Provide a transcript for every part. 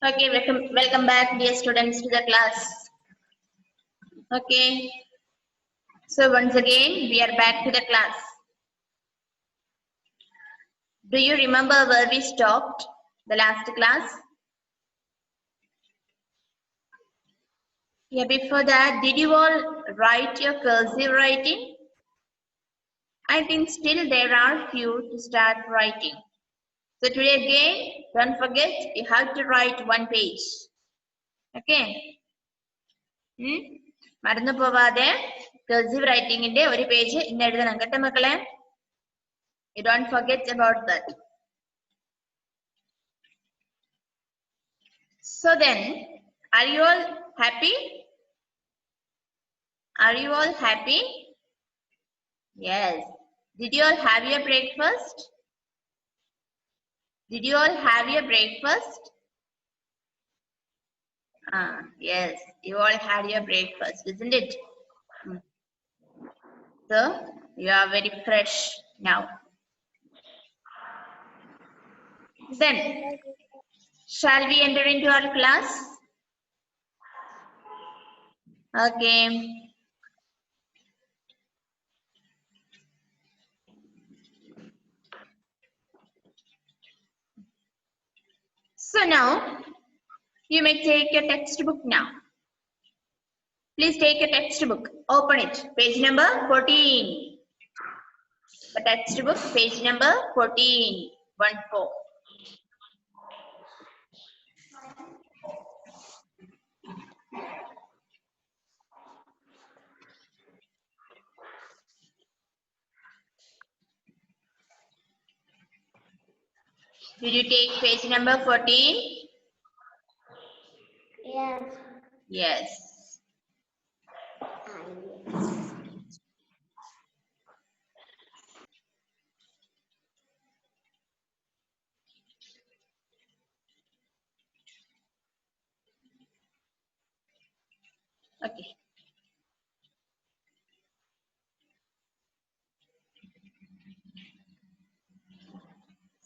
Okay, welcome back, dear students, to the class. Okay, so once again, we are back to the class. Do you remember where we stopped the last class? Yeah, before that, did you all write your cursive writing? I think still there are few to start writing. So today again, don't forget, you have to write one page. Okay? മറന്നു പോവാതെ cursive writing ന്റെ ഒരു page ഇന്ന് എഴുതണം കേട്ടോ മക്കളെ. You don't forget about that. So then, are you all happy? Are you all happy? Yes. Did you all have your breakfast? Did you all have your breakfast? Yes, you all had your breakfast, isn't it? So, you are very fresh now. Then, shall we enter into our class? Okay. So now, you may take your textbook now. Please take your textbook. Open it. Page number 14. The textbook, page number 14. 1-4. Did you take page number 14? Yes. Yes. Okay.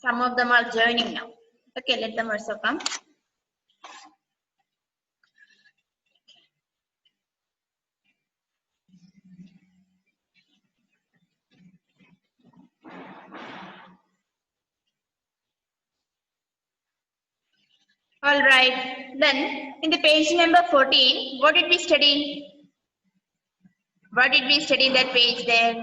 Some of them are joining now. Okay, let them also come. All right. Then, in the page number 14, what did we study? What did we study in that page there?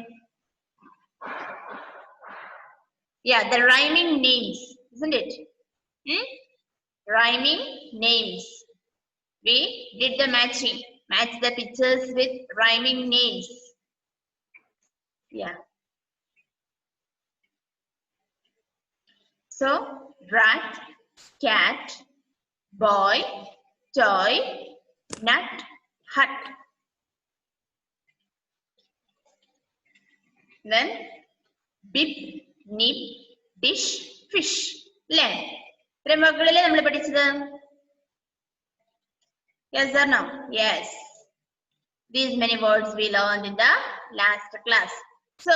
Yeah, the rhyming names, isn't it? Rhyming names. We did the matching. Match the pictures with rhyming names. Yeah. So, rat, cat, boy, toy, nut, hut. Then, bib, nib, dish, fish. Len. മുകളിൽ നമ്മൾ പഠിച്ചത്? Yes or no? Yes. These many words we learned in the last class. So,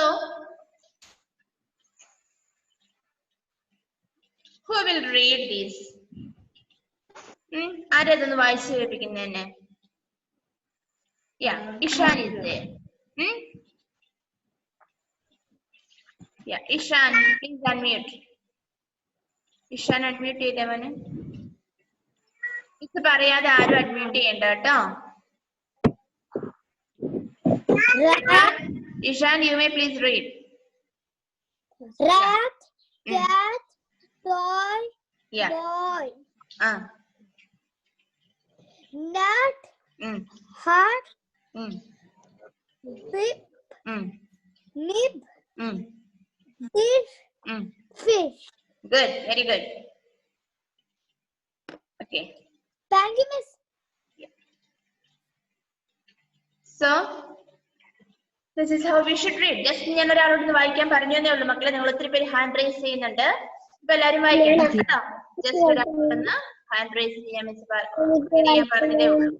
who will read this? ആരതൊന്ന് വായിച്ചു കേൾപ്പിക്കുന്നതന്നെ? Yeah, Ishan is there. Yeah, Ishan, please unmute. Ishan, unmute ചെയ്തേ മോനെ. ഇത് പറയാതെ ആരും admit ചെയ്യണ്ട കേട്ടോ. Ishan, you may please read. Rat, cat, toy, Yeah. boy. Nut, heart, whip, nib, dish, fish. Good, very good. Okay. Thank you, Miss. Yeah. So, this is how we should read. Just ഞാൻ ഒരാളോട് വായിക്കാൻ പറഞ്ഞേ ഉള്ളൂ മക്കളെ. നിങ്ങൾ ഒത്തിരി പേര് hand raise ചെയ്യുന്നുണ്ട്. ഇപ്പൊ എല്ലാരും വായിക്കണം കേട്ടോ. ജസ്റ്റ് ഒരാളൊന്ന് ഹാൻഡ് റൈസ് ചെയ്യാൻ പറഞ്ഞതേ ഉള്ളൂ.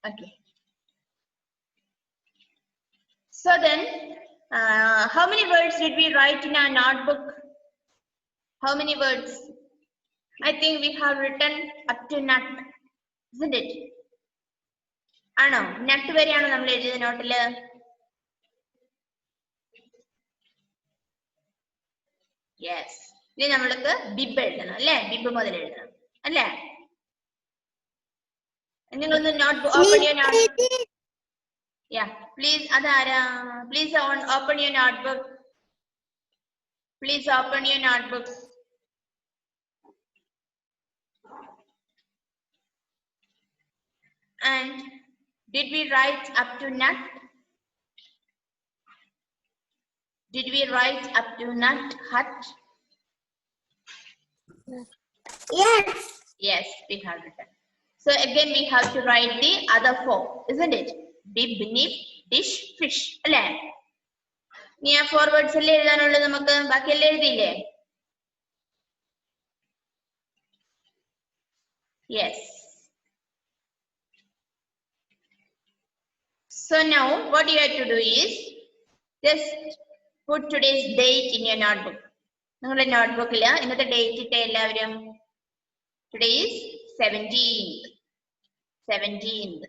Okay. So then, how many words did we write in our notebook? How many words? I think we have written up to nut, isn't it? ആണോ? നട്ട് വരെയാണോ നമ്മൾ എഴുതിയത് നോട്ടില്? യെസ്. ഇനി നമ്മൾക്ക് ബിബ് എഴുതണം അല്ലേ? ബിബ് മുതൽ എഴുതണം അല്ലേ? നിങ്ങളൊന്ന് note open your note. Yeah, please അതാരാ? Please open your notebook. Please open your notebook. And did we write up to nut? Did we write up to nut hut? Yes. Yes, we have written. So again we have to write the other four, isn't it? Bib, nib, dish, fish. അല്ലേ? ഇനി ആ 4 words അല്ലേ എഴുതാനുള്ളത് നമുക്ക്? ബാക്കിയെല്ലാം എഴുതിയില്ലേ? Yes. So now what you have to do is just put today's date in your notebook. നിങ്ങളുടെ നോട്ട്ബുക്കിൽ ഇന്നത്തെ date ഇട്ട എല്ലാവരും. Today is 17th. 17th.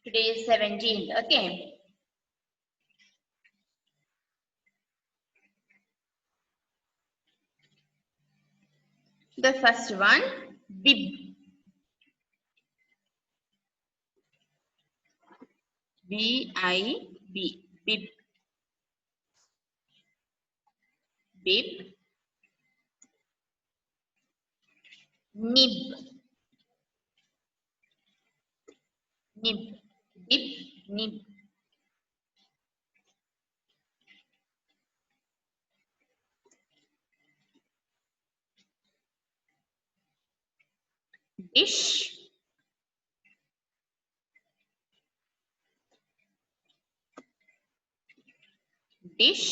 Today is 17th. Okay. The first one, bib. B-I-B. Bib. Bib. Nib. Nib. Bib. Nib. Dish. Dish.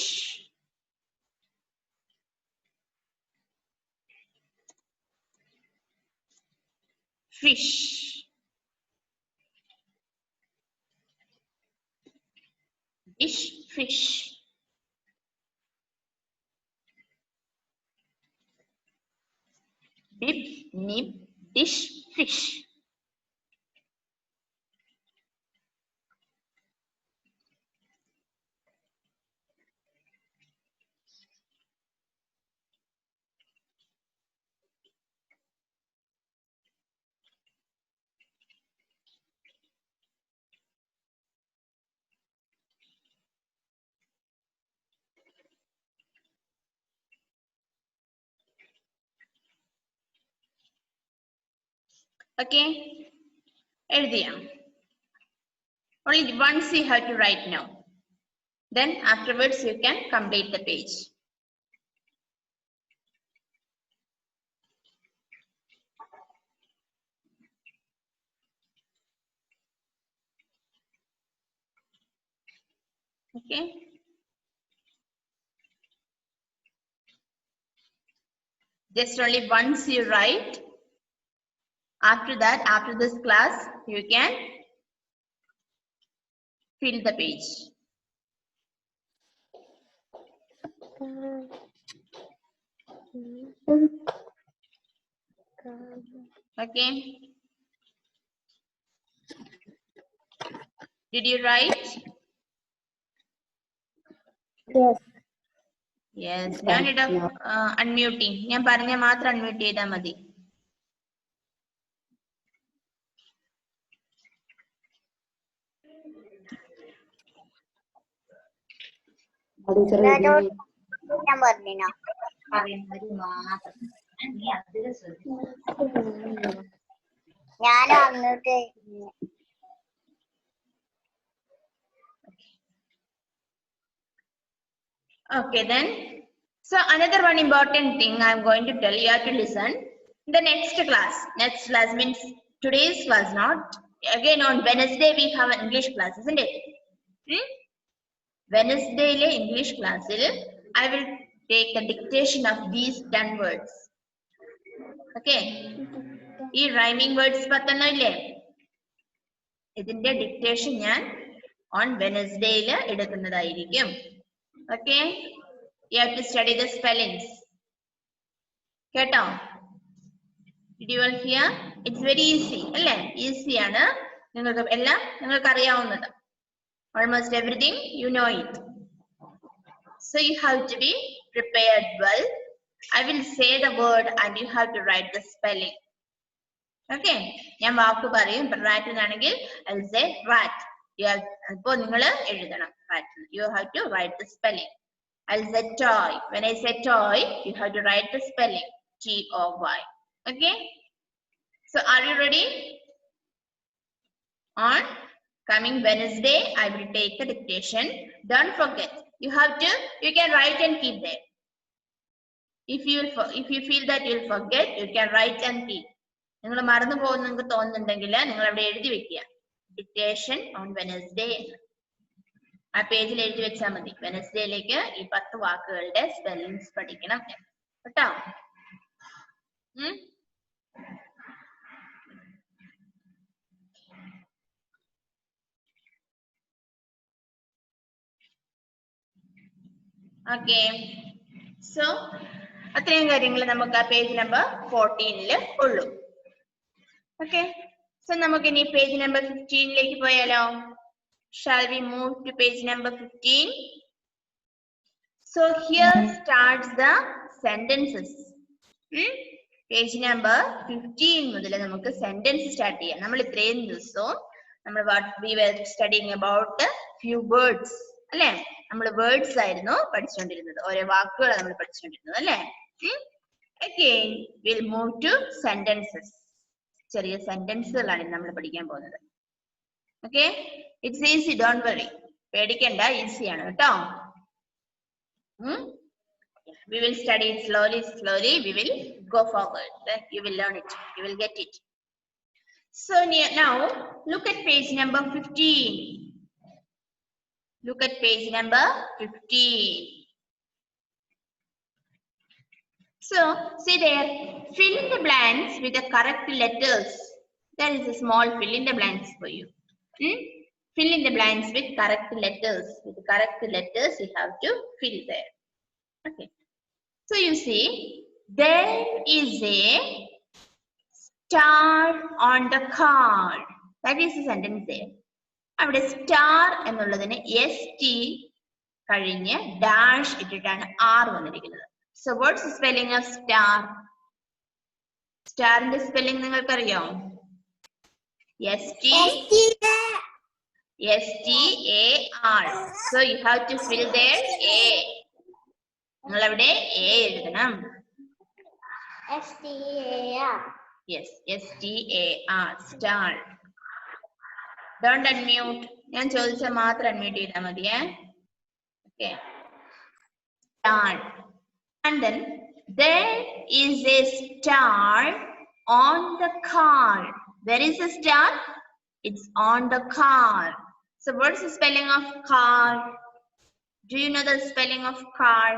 Fish. Dish, fish. Bib, nib, dish, fish. Okay. എഴുതിയാ? Only once you have to write now. Then afterwards you can complete the page. Okay. Just only once you write. After that, after this class, you can fill the page. Okay. Did you write? Yes. Yes. ഞാനിട unmuting. ഞാൻ പറഞ്ഞ മാത്രം unmute ചെയ്താൽ മതി. ഞാൻ പറഞ്ഞോ. ഞാൻ അങ്ങോട്ട് Okay, then. So another one important thing I'm going to tell you have to listen. The next class means today's class, not again on Wednesday we have an English class, isn't it? Wednesday English class, I will take the dictation of these 10 words. Okay. These rhyming words pattanno ille. Idinte dictation njan on Wednesday edukkunnadayirikkum. Okay. You have to study the spellings. Keto. Did you all hear? It's very easy. Easy aanu. Ningalku ellam ningalku ariyavunnath. Almost everything you know it. So you have to be prepared well. I will say the word and you have to write the spelling. Okay. ഞാൻ വാക്ക് പറയും. Rat എന്നാണെങ്കിൽ I'll say rat. അപ്പോൾ നിങ്ങൾ എഴുതണം rat. You have to write the spelling. I'll say toy. When I say toy, you have to write the spelling. T-O-Y. Okay. So are you ready? On coming Wednesday, I will take the dictation. Don't forget. You can write and keep there. If you feel that you'll forget, you can write and keep. നിങ്ങൾ മറന്നു പോകുന്ന നിങ്ങൾക്ക് തോന്നുന്നുണ്ടെങ്കിൽ നിങ്ങൾ അവിടെ എഴുതി വെക്കുക. Dictation on Wednesday. ആ പേജിൽ എഴുതി വെച്ചാൽ മതി. വെനസ്ഡേയിലേക്ക് ഈ 10 വാക്കുകളുടെ സ്പെല്ലിങ്സ് പഠിക്കണം കേട്ടോ. ഓക്കെ. സോ അത്രയും കാര്യങ്ങൾ നമുക്ക് ആ പേജ് നമ്പർ 14 ഉള്ളൂ. ഓക്കെ. സോ നമുക്ക് ഇനി പേജ് നമ്പർ 15 പോയാലോ? Shall we move to page number 15? So here starts the sentences. Page number 15 മുതൽ നമുക്ക് sentence start ചെയ്യാം. നമ്മൾ ഇത്രയും ദിവസവും we were studying about few words. അല്ലേ? നമ്മൾ words ആയിരുന്നു പഠിച്ചുകൊണ്ടിരുന്നത്. ഓരോ വാക്കുകൾ നമ്മൾ പഠിച്ചുകൊണ്ടിരുന്നത് അല്ലേ? Again we'll move to sentences. ചെറിയ സെന്റൻസുകളാണ് നമ്മൾ പഠിക്കാൻ പോകുന്നത്. Okay, it's easy, don't worry. പേടിക്കണ്ട, easy ആണ് കേട്ടോ. We will study it slowly. We will go forward. Then you will learn it. You will get it. So now look at page number 15. Look at page number 15. So see there, fill in the blanks with the correct letters. There is a small fill in the blanks for you. Fill in the blanks with correct letters. With the correct letters, you have to fill there. Okay. So you see, there is a star on the card. That is the sentence there. അവിടെ star എന്നുള്ളതിന് ST കഴിഞ്ഞ് dash ഇട്ടിട്ടാണ് R വന്നിരിക്കുന്നത്. So what's the spelling of star? Starന്റെ spelling നിങ്ങൾക്കറിയോ? S-T-A-R. So you have to fill there A. നിങ്ങൾ അവിടെ A എഴുതണം. S-T-A-R. Yes, S-T-A-R. Star. Don't unmute. ഞാൻ ചോദിച്ചാൽ മാത്രം unmute ചെയ്താൽ മതിയേ. Okay. Star. And then there is a star on the car. Where is the star? It's on the car. So what's the spelling of car? Do you know the spelling of car?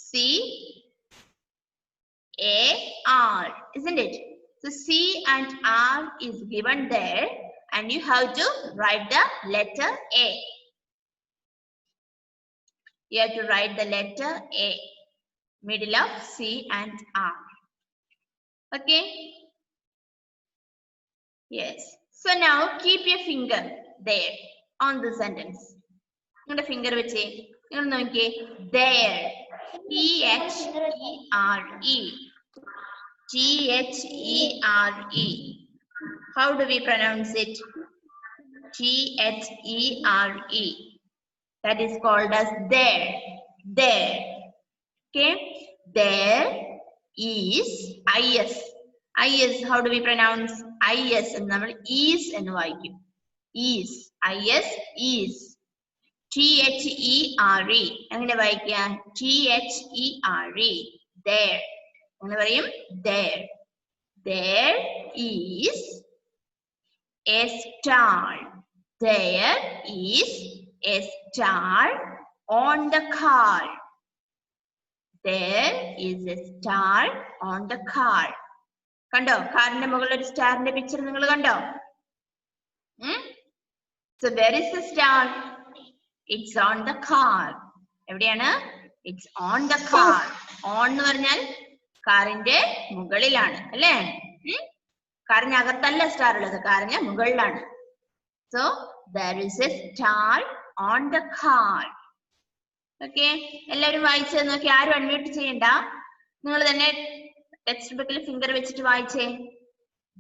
C-A-R, isn't it? So C and R is given there and you have to write the letter A. You have to write the letter A, middle of C and R. Okay? Yes. So now keep your finger there on the sentence. Your finger veche. There. T-H-E-R-E. T-H-E-R-E. How do we pronounce it? T-H-E-R-E. That is called as there. There. Okay. There is, is. Is, how do we pronounce? Is എന്ന് നമ്മൾ is എന്ന് വായിക്കും. Is, is, is. T-H-E-R-E. എങ്ങനെ വായിക്കുക? T-H-E-R-E. There. എങ്ങനെ പറയും? There. There is a star. There is a star on the car. There is a star on the car. കണ്ടോ? കാറിന്റെ മുകളിൽ ഒരു സ്റ്റാറിന്റെ പിക്ചർ നിങ്ങൾ കണ്ടോ? So where is the star? It's on the car. എവിടെയാണ്? It's on the car. On എന്ന് പറഞ്ഞാൽ കാറിന്റെ മുകളിലാണ് അല്ലേ? കാറിനകത്തല്ല സ്റ്റാർ ഉള്ളത്, കാറിന് മുകളിലാണ്. So there is a star on the car. Okay, എല്ലാവരും വായിച്ചത് നോക്കി. ആരും അൺമ്യൂട്ട് ചെയ്യണ്ട, നിങ്ങൾ തന്നെ ടെക്സ്റ്റ് ബുക്കിൽ ഫിംഗർ വെച്ചിട്ട് വായിച്ചേ.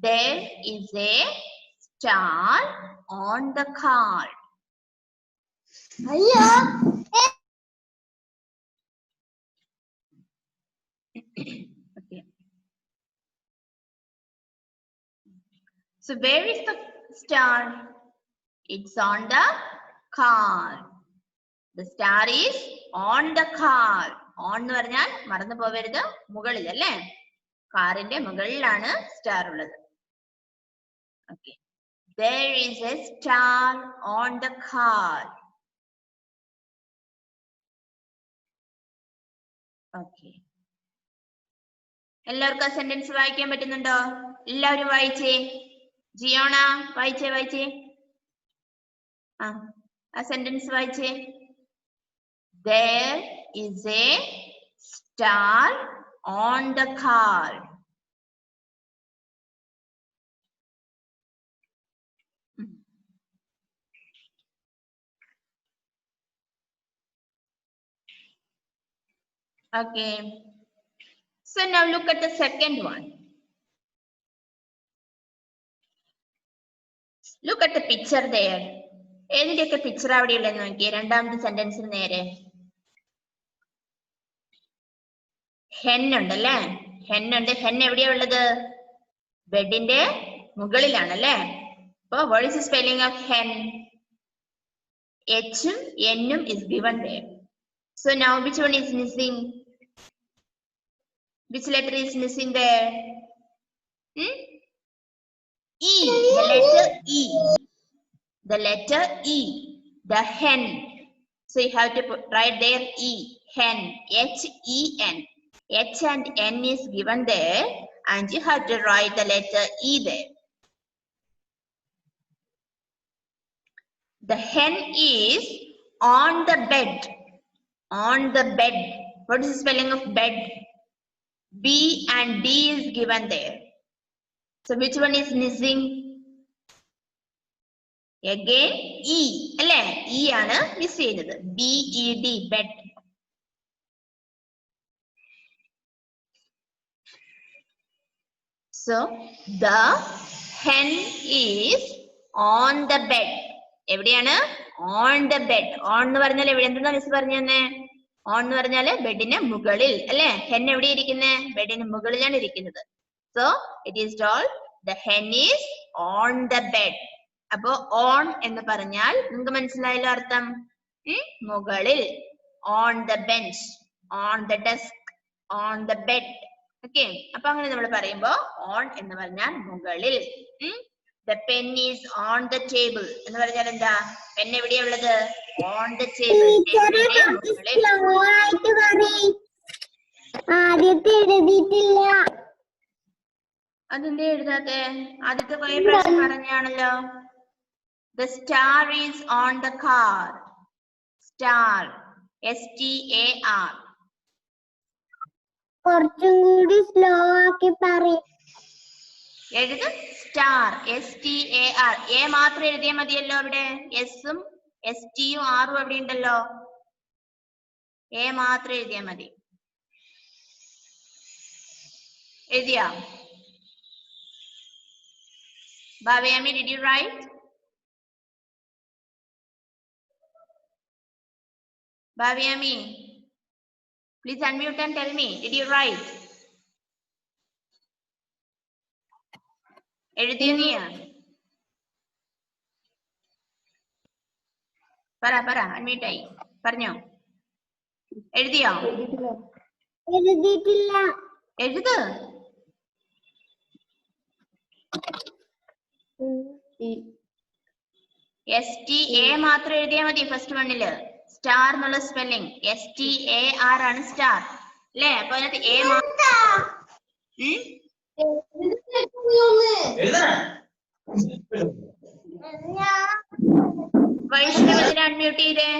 There is a star on the car. അയ്യോ Okay. So where is the star? It's on the car. The star is on the car. On എന്ന് പറഞ്ഞാൽ മറന്നു പോവരുത്, മുകളിൽ അല്ലേ? കാറിന്റെ മുകളിലാണ് സ്റ്റാർ ഉള്ളത്. Okay. There is a star on the car. Okay. എല്ലാവർക്കും ആ സെന്റൻസ് വായിക്കാൻ പറ്റുന്നുണ്ടോ? എല്ലാവരും വായിച്ചേ. ജിയോണ വായിച്ചേ. ആ സെന്റൻസ് വായിച്ചേ. There is a star on the car. Okay. So now look at the second one. Look at the picture there. ഏതിന്റെയൊക്കെ പിക്ചർ അവിടെ ഉള്ളതെന്ന് നോക്കിയേ. രണ്ടാമത്തെ സെന്റൻസിന് നേരെ ഹെൻ ഉണ്ടല്ലേ? ഹെൻ ഉണ്ട്. ഹെൻ എവിടെയാ ഉള്ളത്? ബെഡിന്റെ മുകളിലാണല്ലേ? അപ്പൊ what is the spelling of hen? H-ഉം N-ഉം is given there. So now which one is missing? Which letter is missing there? E. The letter E. The letter E. The hen. So you have to write there E. Hen. H-E-N. H and N is given there, and you have to write the letter E there. The hen is on the bed. On the bed. What is the spelling of bed? B and D is given there. So which one is missing? Again E. അല്ലേ? E ആണ് miss ചെയ്യുന്നത്. B-E-D. bed. So the hen is on the bed. എവിടെയാണ്? On the bed. On എന്ന് പറഞ്ഞാൽ എവിടെ? എന്താ miss പറഞ്ഞു തന്നെ? On എന്ന് പറഞ്ഞാല് ബെഡിന് മുകളിൽ അല്ലെ? hen എവിടെ ഇരിക്കുന്നത്? ബെഡിന് മുകളിലാണ് ഇരിക്കുന്നത്. So it is told the hen is on the bed. അപ്പോ on എന്ന് പറഞ്ഞാൽ നിങ്ങൾക്ക് മനസ്സിലായല്ലോ അർത്ഥം? മുകളിൽ. On the bench, on the desk, on the bed. Okay, അപ്പൊ അങ്ങനെ നമ്മൾ പറയുമ്പോ on എന്ന് പറഞ്ഞാൽ മുകളിൽ. The pen is on the table എന്ന് പറഞ്ഞാൽ എന്താ? പെൻ എവിടെയാ ഉള്ളത്? On the table. അതെന്താ എഴുതാത്തെ? ആദ്യത്തെ കുറെ പ്രാവശ്യം പറഞ്ഞാണല്ലോ. The star is on the car. Star. S-T-A-R. കുറച്ചും കൂടി സ്ലോ ആക്കി പറയും. എഴുത്. സ്റ്റാർ. S-T-A-R. എ മാത്രം എഴുതിയാൽ മതിയല്ലോ അവിടെ. എസും S-T-യും R-ഉം അവിടെ ഉണ്ടല്ലോ. എ മാത്രം എഴുതിയാൽ മതി. എഴുതിയാ? Bhaviyami, did you write? Bhaviyami, please unmute and tell me, did you write? എഴുതിയോ നീ? പറ അൺമ്യൂട്ടായി പറഞ്ഞോ. എഴുതിയോ? എഴുതിയിട്ടില്ല. എഴുത്. STA മാത്രം എഴുതിയാൽ മതി. ഫസ്റ്റ് വണ്ണില് സ്റ്റാർ എന്നുള്ള സ്പെല്ലിംഗ് STAR ആണ് സ്റ്റാർ അല്ലേ? അപ്പൊ അതിനകത്ത് A വൈഷ്ണവത്തിന് അൺമ്യൂട്ട് ചെയ്തേ.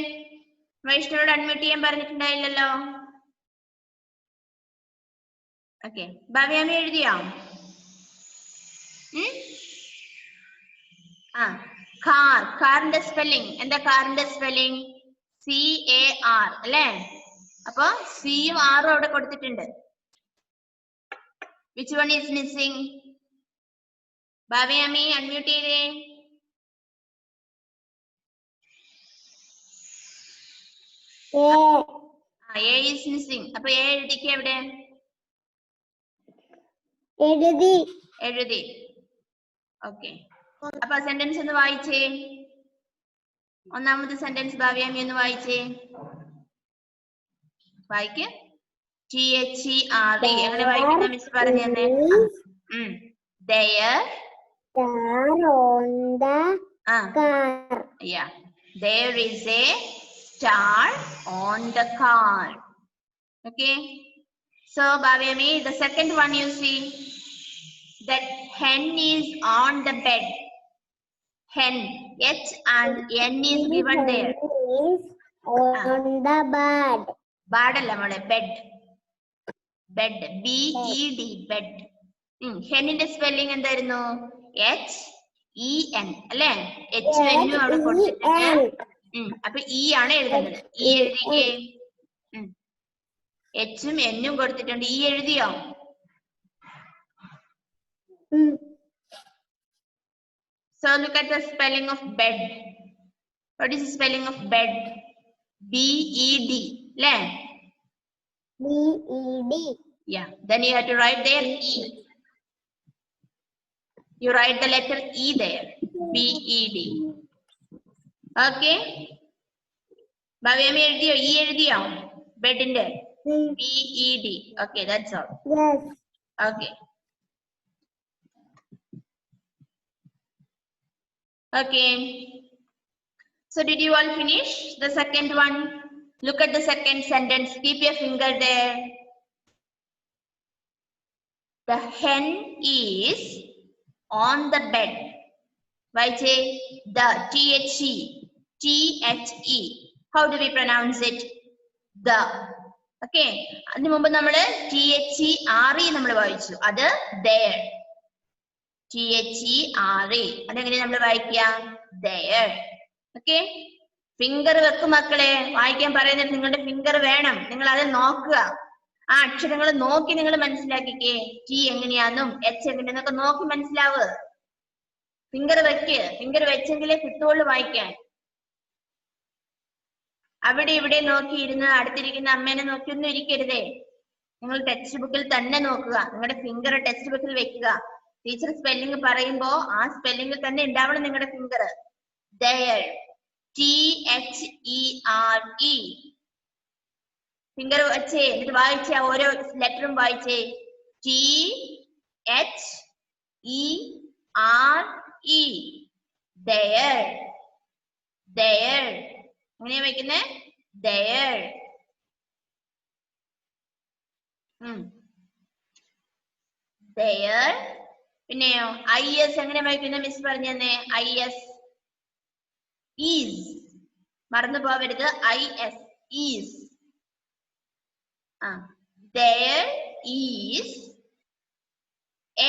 വൈഷ്ണവോട് അൺമ്യൂട്ട് ചെയ്യാൻ പറഞ്ഞിട്ടുണ്ടായില്ലല്ലോ. ഓക്കെ, ഭവ്യാമി എഴുതിയോ? കാറിന്റെ സ്പെല്ലിംഗ് എന്താ? കാറിന്റെ സ്പെല്ലിംഗ് CAR അല്ലേ? അപ്പൊ സിയും ആറും അവിടെ കൊടുത്തിട്ടുണ്ട്. Which one is missing? Bhavyami unmute ചെയ്തേ. A is missing. അപ്പൊ A എഴുതിക്ക്. എവിടെ എഴുതി? ഓക്കെ, അപ്പൊ സെന്റൻസ് ഒന്ന് വായിച്ചേ. ഒന്നാമത്തെ സെന്റൻസ് ഭാവ്യാമി ഒന്ന് വായിച്ചേ. വായിക്ക്. THERE എങ്ങനെ വായിക്കുന്ന മിസ് പറഞ്ഞു തന്നെ. There there is a star on the car. Okay, so Bhavyami, the second one you see that hen is on the bed. Hen, H and N is given there. On the bed. Bed alla mole, bed. Bed, BED, bed. Hen inde spelling എന്തായിരുന്നു? HEN അല്ലേ? H N അവിടെ കൊടുത്തിട്ടുണ്ട്. അപ്പൊ E ആണ് എഴുതേണ്ടത്. E എഴുതിക്കേ. H ഉം N ഉം കൊടുത്തിട്ടുണ്ട്. E എഴുതിയോ? So look at the spelling of bed. What is the spelling of bed? BED, le? BED. Yeah. Then you have to write there E. You write the letter E there. BED. Okay. Bhavyami എഴുതിയോ? E എഴുതിയോ? Bed inde. BED. Okay, that's all. Yes. Okay. Okay. So did you all finish the second one? Look at the second sentence. Keep your finger there. The hen is on the bed. Why say the THE? How do we pronounce it? The. Okay. അതിനു മുമ്പ് നമ്മള് THERE നമ്മൾ വായിച്ചു. അത് there. THERE. അതെങ്ങനെ നമ്മൾ വായിക്കുക? There. Okay, finger വെക്കും മക്കളെ. വായിക്കാൻ പറയുന്നത് നിങ്ങളുടെ ഫിംഗർ വേണം. നിങ്ങൾ അത് നോക്കുക. ആ അക്ഷരങ്ങൾ നോക്കി നിങ്ങൾ മനസ്സിലാക്കിക്കേ. T എങ്ങനെയാന്നും H എങ്ങനെയാന്നൊക്കെ നോക്കി മനസ്സിലാവ്. ഫിംഗർ വെക്ക്. ഫിംഗർ വെച്ചെങ്കിലേ കിട്ടുള്ളൂ വായിക്കാൻ. അവിടെ ഇവിടെ നോക്കിയിരുന്ന് അടുത്തിരിക്കുന്ന അമ്മേനെ നോക്കിയൊന്നും ഇരിക്കരുതേ. നിങ്ങൾ ടെക്സ്റ്റ് ബുക്കിൽ തന്നെ നോക്കുക. നിങ്ങളുടെ ഫിംഗർ ടെക്സ്റ്റ് ബുക്കിൽ വെക്കുക. ടീച്ചർ സ്പെല്ലിംഗ് പറയുമ്പോ ആ സ്പെല്ലിംഗിൽ തന്നെ ഉണ്ടാവണം നിങ്ങളുടെ ഫിംഗർ. There. THERE. ഫിംഗർ വെച്ചേ. എന്നിട്ട് വായിച്ചേ. ഓരോ ലെറ്ററും വായിച്ചേ. THERE. There. There. എങ്ങനെയാ വയ്ക്കുന്നേ? There. There. പിന്നെയോ IS എങ്ങനെ വായിക്കുന്ന മിസ് പറഞ്ഞു തന്നെ. IS. Is. മറന്നു പോവരുത്. IS. Is. There is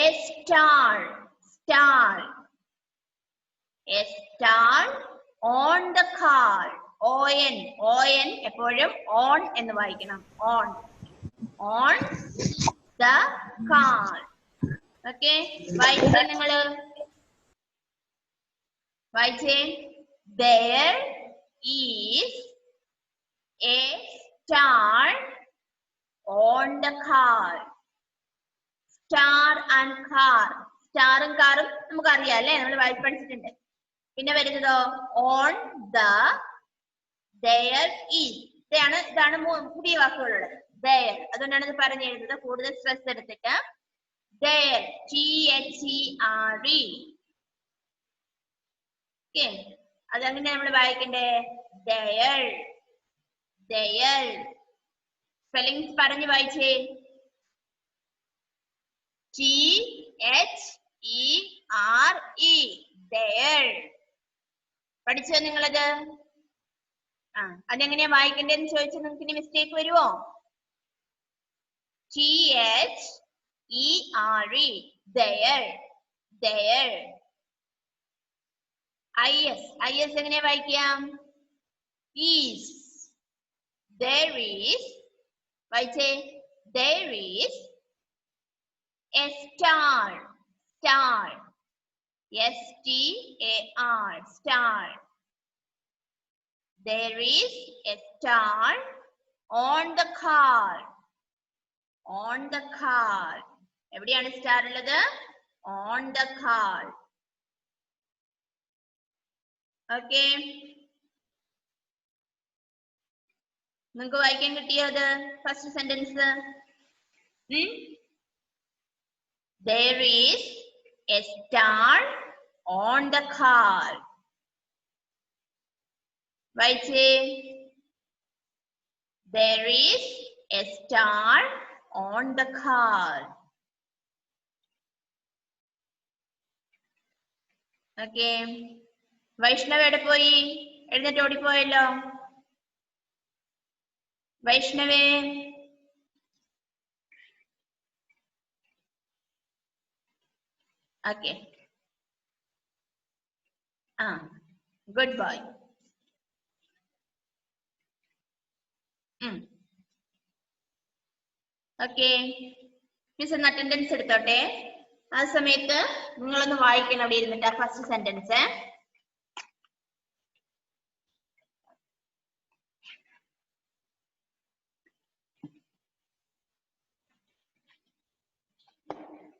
a star. Star. A star on the car. ON. ON എപ്പോഴും on എന്ന് വായിക്കണം. On. On the car. Okay. വായിച്ചേ നിങ്ങള്. വായിച്ചേ. There is a star on the car. Star and car. സ്റ്റാറും കാറും നമുക്ക് അറിയാം അല്ലേ, നമ്മൾ പഠിച്ചിട്ടുണ്ട്. പിന്നെ വരുന്നതോ ഓൺ ദ there is. ഇതാണ് പുതിയ വാക്കുകളുള്ളത്. there, അതുകൊണ്ടാണ് ഇത് പറഞ്ഞു എഴുതുന്നത്. കൂടുതൽ സ്ട്രെസ് എടുത്തിട്ട് there, THERE. ഓക്കെ, അതങ്ങനെ നമ്മൾ വായിക്കണ്ടേ there. സ്പെല്ലിങ്സ് പറഞ്ഞു വായിച്ചേ. THERE, there. പഠിച്ചോ നിങ്ങളത്? അതെങ്ങനെയാ വായിക്കണ്ടേന്ന് ചോദിച്ചാൽ നിങ്ങൾക്ക് ഇനി മിസ്റ്റേക്ക് വരുമോ? THERE, there. IS എങ്ങനെയാ വായിക്കാം? is. There is, വായിച്ചേ, there is a star. STAR, star. There is a star on the car. എവിടെയാണ് സ്റ്റാർ ഉള്ളത്? On the car. ഓക്കെ, നിങ്ങൾക്ക് വായിക്കാൻ കിട്ടിയോ അത്? First sentence. There is a star on the car. വായിച്ചേ. There is a star on the car. Okay, Vaishnav എവിടെ പോയി? എഴുന്നേറ്റ് ഓടിപ്പോയല്ലോ. വൈഷ്ണവേ, okay, good boy. Okay, miss ഒന്ന് അറ്റൻഡൻസ് എടുത്തോട്ടെ. ആ സമയത്ത് നിങ്ങളൊന്ന് വായിക്കണം അവിടെ ഇരുന്നിട്ട് ആ ഫസ്റ്റ് സെന്റൻസ്.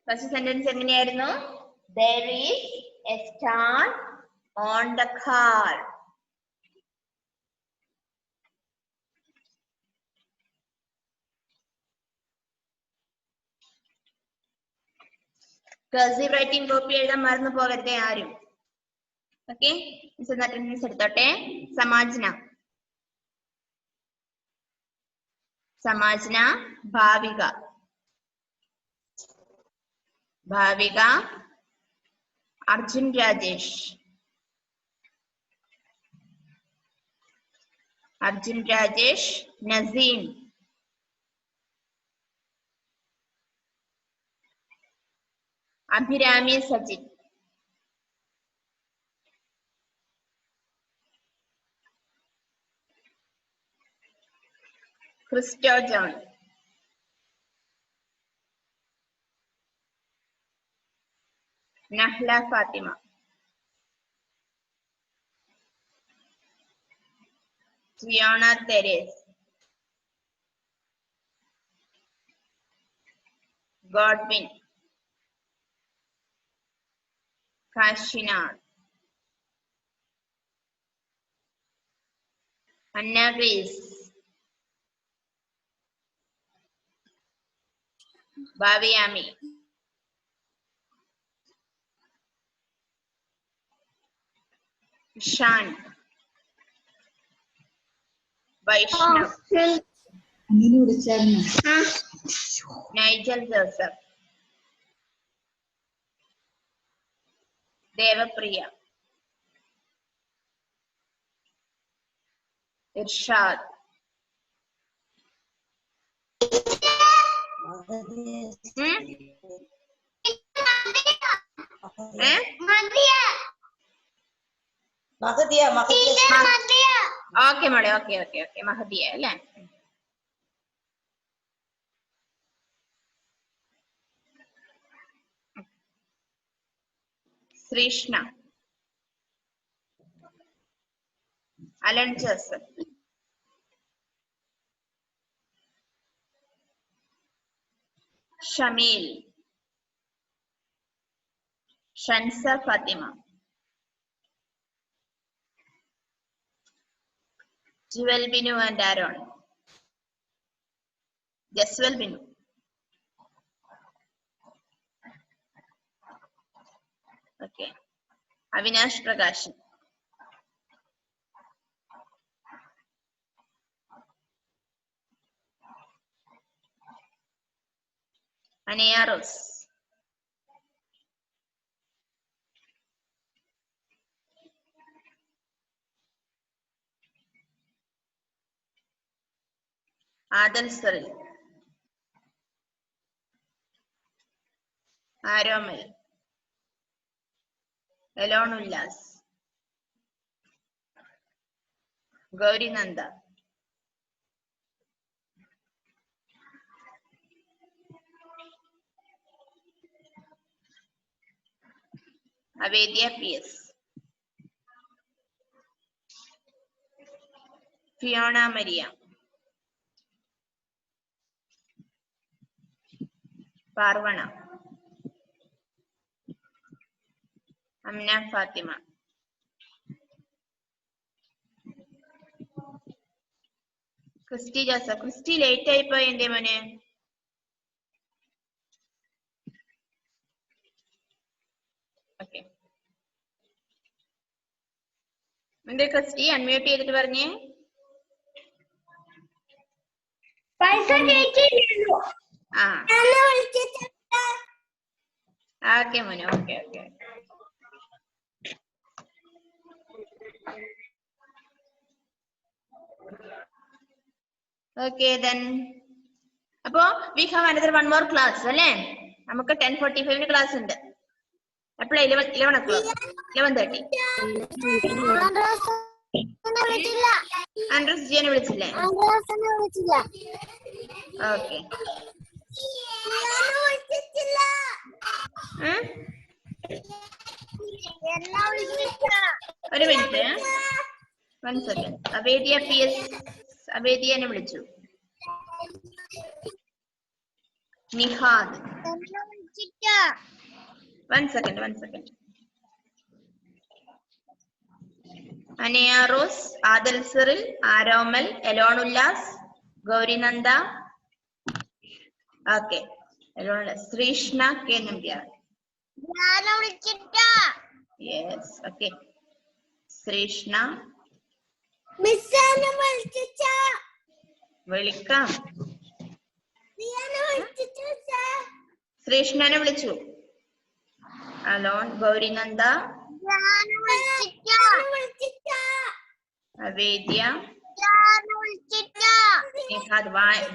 ഫസ്റ്റ് സെന്റൻസ് എങ്ങനെയായിരുന്നു? There is a star on the car. Cursive writing copy എഴുതാൻ മറന്നു പോകരുതേ ആരും. ഓക്കെ, മിസ് ഒന്ന് അറ്റൻഡൻസ് എടുത്തോട്ടെ. Samajna, Bhavika, Arjun Rajesh, Naseem, Abhirami Sajin, Christo John, Nahla Fathima, Jiona Theres, Godwin, Kashinath, Annagrace, Bhaviyami, Ishan, Vaishnav, Nigel Joseph, Devapriya, Irshad, okay മോളെ, ഓക്കെ, മഹദിയ അല്ലേ? Shreeshna, Alan Joseph, Shameel, Shansa Fatima. Jewel Binu and Aaron. Jaswal Binu. Okay. Avinash Prakash. Anaya Rose. Adal Saril. Aromal. Elon Ullas. Gauri Nanda. Avedya PS. Fiona Maria. Parvana. Amna Fatima. Christy Joseph. Christy late type ende mone. Okay. Mende Christy unmute ചെയ്തിട്ട് പറഞ്ഞേ. പൈസ കേട്ടില്ലല്ലോ. ആ. എന്നെ വിളിച്ചിട്ട്. Okay മോനെ. Okay. Okay then. അപ്പോ we have another one more class അല്ലേ? നമുക്ക് 10:45 ക്ലാസ് ഉണ്ട്. എപ്പോഴാ 11 o'clock 11:30. ആൻഡ്രൂസ് ജിയെ വിളിച്ചില്ലേ? ഓക്കെ. ഒരു മിനിറ്റ്. 1 second. അവേദിയ PS അവേദിയനെ വിളിച്ചു. Nihad. 1 second. Anaya Rose, Adal Cyril, Aromal, Elon Ullas, Gauri Nanda. Okay. Shreeshna K Nambiar. Yes. Okay. Shreeshna. വിളിക്കാം. ശ്രീഷ്ണനെ വിളിച്ചു. അലോൺ, ഗൗരി നന്ദ, അവേദ്യ,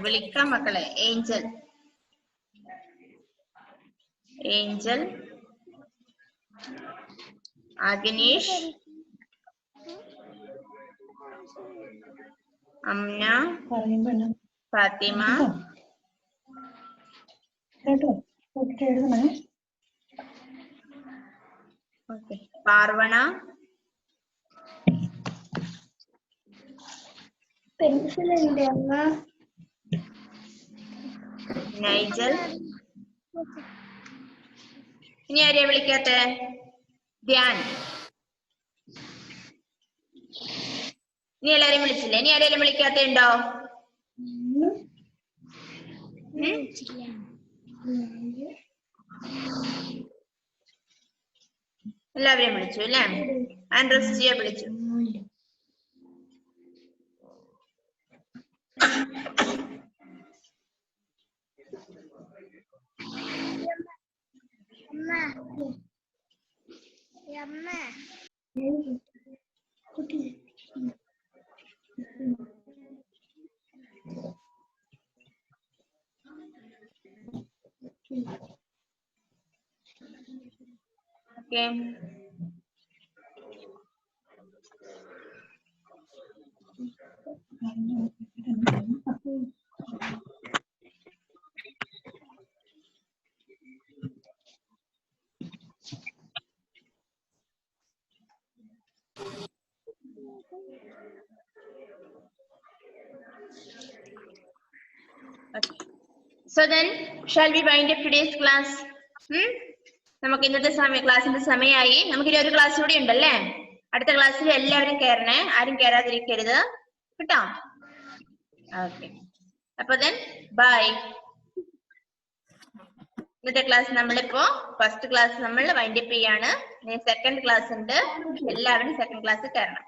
വിളിക്കാം മക്കളെ. ഏഞ്ചൽ, അഗ്നീഷ്, അമ്ന, ഫാത്തിമ, പാർവണ, നൈജൽ. ഇനി ആരെയാ വിളിക്കാത്തെ? ധ്യാൻ. നീ എല്ലാരെയും വിളിച്ചില്ലേ? ഇനി ആരെയും വിളിക്കാത്ത ഉണ്ടോ? എല്ലാവരെയും വിളിച്ചു അല്ലേ? ആൻഡ്രൂസ് ജിയെ വിളിച്ചു. Okay. Okay. So then, shall we wind up today's class? നമുക്ക് ഇന്നത്തെ ക്ലാസ്സിന്റെ സമയമായി. നമുക്ക് ഇനി ഒരു ക്ലാസ് കൂടി ഉണ്ടല്ലേ. അടുത്ത ക്ലാസ്സിൽ എല്ലാവരും കയറണേ, ആരും കയറാതിരിക്കരുത് കേട്ടോ. ഓക്കെ, അപ്പൊ then ബൈ. ഇന്നത്തെ ക്ലാസ് നമ്മളിപ്പോ ഫസ്റ്റ് ക്ലാസ് നമ്മൾ വൈൻഡ് അപ്പ് ചെയ്യാണ്. സെക്കൻഡ് ക്ലാസ് ഉണ്ട്, എല്ലാവരും സെക്കൻഡ് ക്ലാസ് കയറണം.